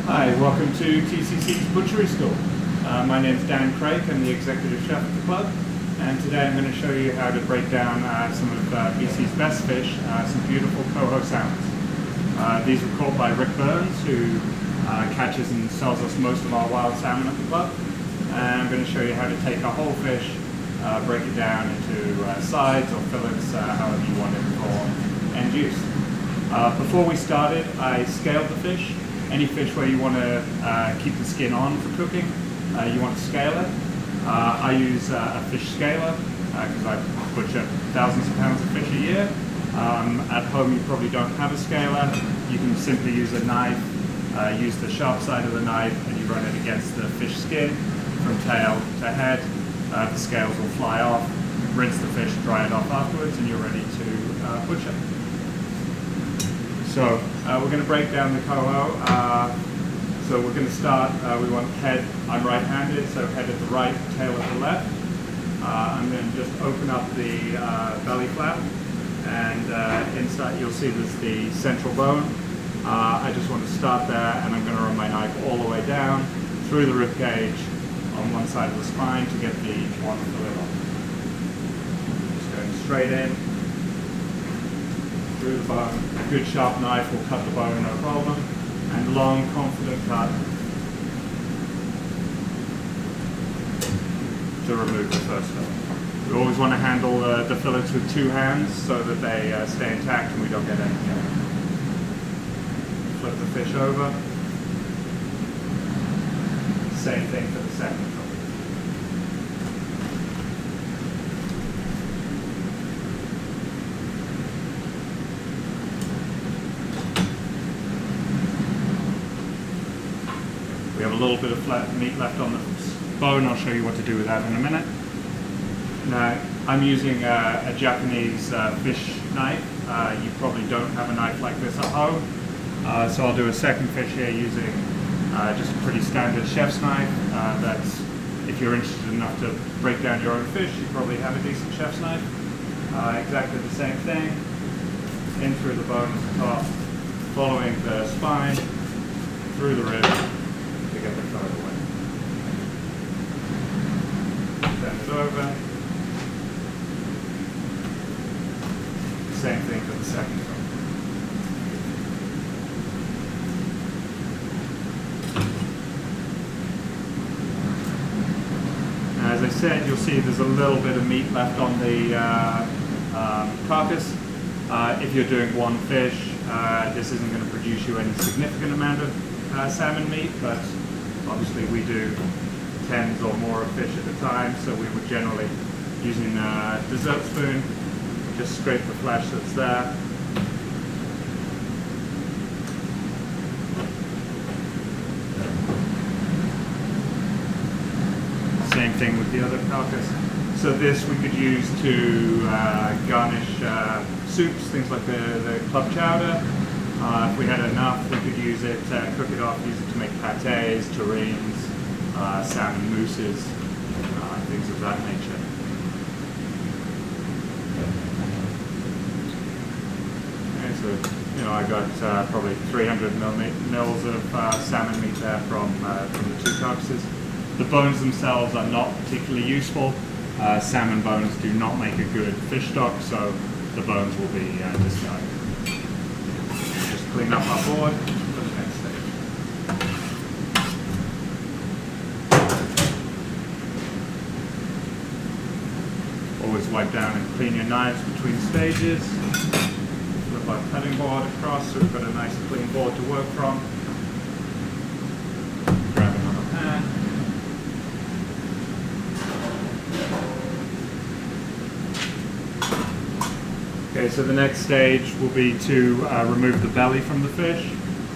Hi, welcome to TCC's Butchery School. My name is Dan Creyke, I'm the executive chef at the club, and today I'm going to show you how to break down some of BC's best fish, some beautiful coho salmons. These were caught by Rick Burns, who catches and sells us most of our wild salmon at the club. And I'm going to show you how to take a whole fish, break it down into sides or fillets, however you want it for end use. Before we started, I scaled the fish. Any fish where you want to keep the skin on for cooking, you want to scale it. I use a fish scaler because I butcher thousands of pounds of fish a year. At home you probably don't have a scaler. You can simply use a knife, use the sharp side of the knife, and you run it against the fish skin from tail to head. The scales will fly off, rinse the fish, dry it off afterwards, and you're ready to butcher. So we're going to break down the coho. So we're going to start, we want head, I'm right-handed, so head at the right, tail at the left. I'm going to just open up the belly flap, and inside you'll see there's the central bone. I just want to start there, and I'm going to run my knife all the way down through the rib cage on one side of the spine to get the one fillet off. Just going straight in. Through the bone. A good sharp knife will cut the bone, no problem, and long, confident cut to remove the first fillet. We always want to handle the fillets with two hands so that they stay intact and we don't get anything out. Flip the fish over. Same thing for the second fillet. We have a little bit of flat meat left on the bone. I'll show you what to do with that in a minute. Now, I'm using a Japanese fish knife. You probably don't have a knife like this at home. So I'll do a second fish here using just a pretty standard chef's knife. That's, if you're interested enough to break down your own fish, you probably have a decent chef's knife. Exactly the same thing. In through the bone at the top, following the spine, through the rib, to get the fillet away. Turn it over. Same thing for the second fillet. Now, as I said, you'll see there's a little bit of meat left on the carcass. If you're doing one fish, this isn't going to produce you any significant amount of salmon meat, but obviously we do tens or more of fish at a time, so we would generally, using a dessert spoon, just scrape the flesh that's there. Same thing with the other carcass. So this we could use to garnish soups, things like the club chowder. If we had enough, we could use it, cook it off, use it to make pâtés, terrines, salmon mousses, things of that nature. Okay, so, I got probably 300 mils of salmon meat there from the two carcasses. The bones themselves are not particularly useful. Salmon bones do not make a good fish stock, so the bones will be discarded. Clean up our board for the next stage. Always wipe down and clean your knives between stages. Flip our cutting board across so we've got a nice clean board to work from. Grab another pan. Okay, so the next stage will be to remove the belly from the fish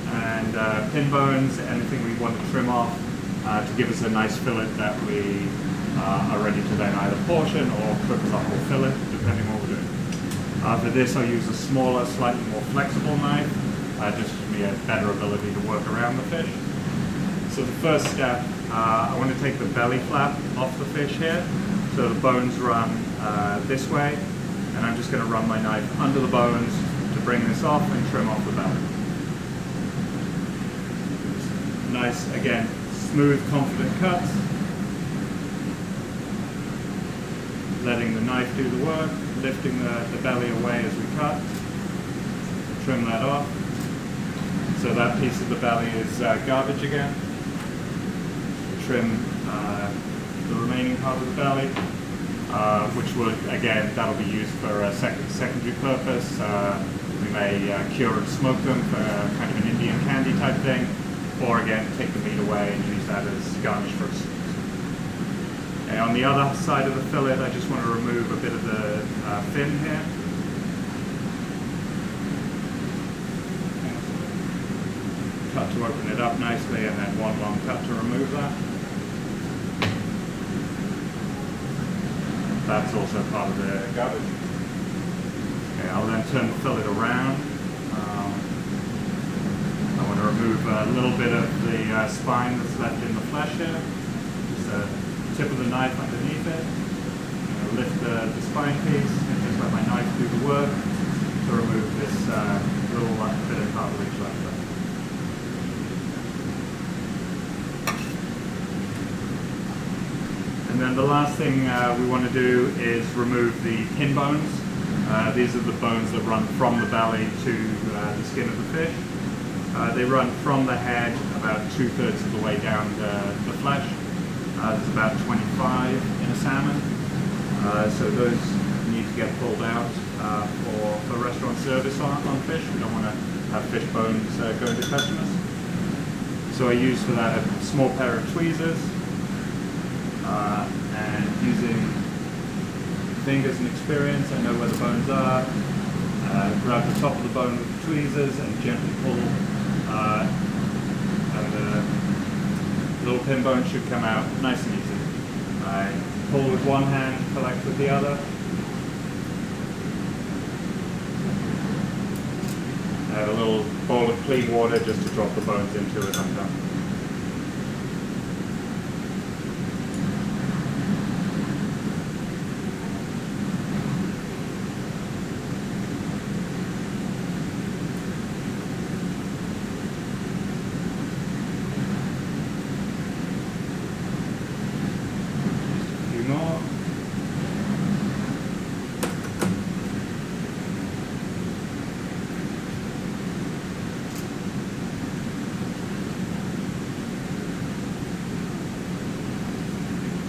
and pin bones, anything we want to trim off to give us a nice fillet that we are ready to then either portion or cook as a whole fillet, depending on what we're doing. For this I'll use a smaller, slightly more flexible knife, just to give me a better ability to work around the fish. So the first step, I want to take the belly flap off the fish here, so the bones run this way. And I'm just going to run my knife under the bones to bring this off and trim off the belly. nice, again, smooth, confident cuts. Letting the knife do the work, lifting the belly away as we cut. Trim that off. So that piece of the belly is garbage again. Trim the remaining part of the belly, which would, again, that'll be used for a secondary purpose. We may cure and smoke them for kind of an Indian candy type thing, or again, take the meat away and use that as garnish for a soup. Okay, on the other side of the fillet, I just want to remove a bit of the fin here. Cut to open it up nicely, and then one long cut to remove that. That's also part of the garbage. Okay, I'll then turn the fillet around. I want to remove a little bit of the spine that's left in the flesh here. Just the tip of the knife underneath it. I'm going to lift the spine piece and just let my knife do the work to remove this little bit of cartilage left there. And then the last thing we want to do is remove the pin bones. These are the bones that run from the belly to the skin of the fish. They run from the head about 2/3 of the way down the flesh. There's about 25 in a salmon. So those need to get pulled out for restaurant service on fish. We don't want to have fish bones going to customers. So I use for that a small pair of tweezers. And using fingers and experience, I know where the bones are. Grab the top of the bone with the tweezers and gently pull, and the little pin bone should come out nice and easy. I pull with one hand, collect with the other. Add a little bowl of clean water just to drop the bones into it. I'm done. More.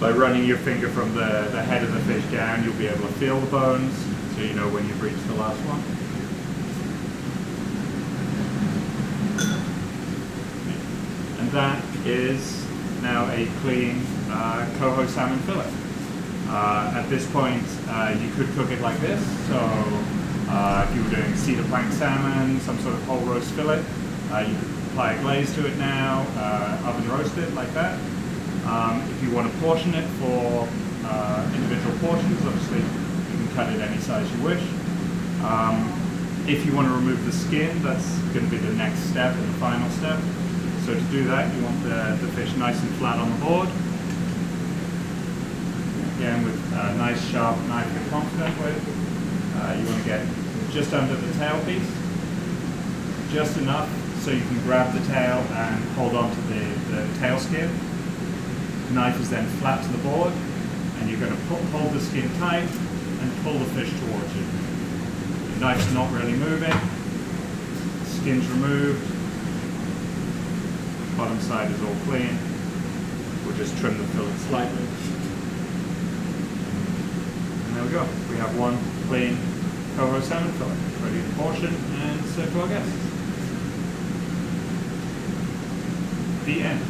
By running your finger from the head of the fish down, you'll be able to feel the bones, so you know when you've reached the last one. And that is now a clean coho salmon fillet. At this point, you could cook it like this. So if you were doing cedar plank salmon, some sort of whole roast fillet, you could apply a glaze to it now, oven roast it like that. If you want to portion it for individual portions, obviously you can cut it any size you wish. If you want to remove the skin, that's going to be the next step and the final step. So to do that, you want the fish nice and flat on the board. Again, with a nice sharp knife you're confident with. You want to get just under the tail piece, just enough so you can grab the tail and hold on to the tail skin. The knife is then flat to the board, and you're going to hold the skin tight and pull the fish towards you. The knife's not really moving, skin's removed, bottom side is all clean. We'll just trim the fillet slightly. And there we go. We have one clean coho salmon fillet, ready to portion and serve to our guests. The end.